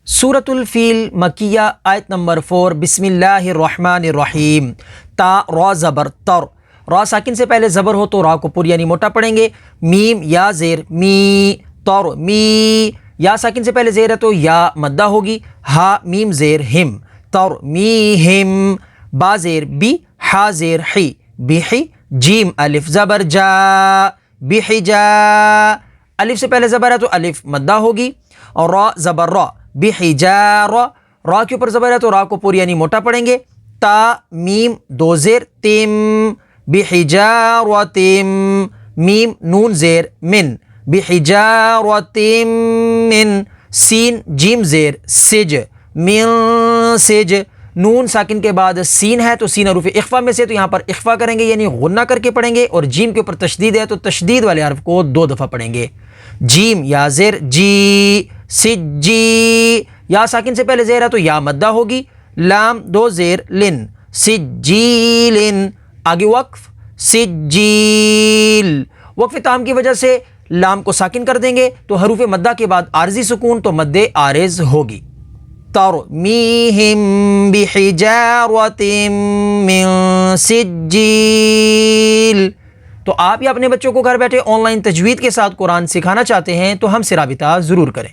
सूरतुल feel मकिया आयत number 4 बिस्मिल्लाहिर्रहमानिर्रहीम। ता रा ज़बर तर, रा साकिन से पहले ज़बर हो तो रा को पुर यानी मोटा पढ़ेंगे। मीम या ज़ेर मी तर मी, या साकिन से पहले ज़ेर है तो या मद्दा होगी। हा मीम ज़ेर हिम तर मी हिम, बा ज़ेर बी हा ज़ेर ही बिही। जीम अलिफ ज़बर जा बिहिजा, अलिफ से पहले ज़बर है तो अलिफ मद्दा होगी। और रा ज़बर रा बिहिजारा, रा के ऊपर ज़बर है तो रा को पूरी यानी मोटा पढ़ेंगे। ता मीम दो ज़ेर तिम बिहिजारतिम, मीम नून ज़ेर मिन बिहिजारतिम मिन। सीन जीम ज़ेर सिज मिन सिज, नून साकिन के बाद सीन है तो सीन हरूफ इख्फा में से, तो यहाँ पर इख्फा करेंगे यानी गुन्ना करके पढ़ेंगे। और जीम के ऊपर तशदीद है तो तशदीद वाले हर्फ को 2 दफ़ा पढ़ेंगे। जीम या ज़ेर जी सिज्जी, या साकिन से पहले ज़ेर है तो या मद्दा होगी। लाम दो ज़ेर लिन सिज्जीलिन, आगे वक्फ सिज्जील, वक्फ ताम की वजह से लाम को साकिन कर देंगे तो हरूफ मद्दा के बाद आरजी सुकून तो मद्दे आरिज होगी। तरमीहिम बिहिजारतिम मिन सिज्जील। तो आप या अपने बच्चों को घर बैठे ऑनलाइन तजवीद के साथ कुरान सिखाना चाहते हैं तो हमसे राबिता ज़रूर करें।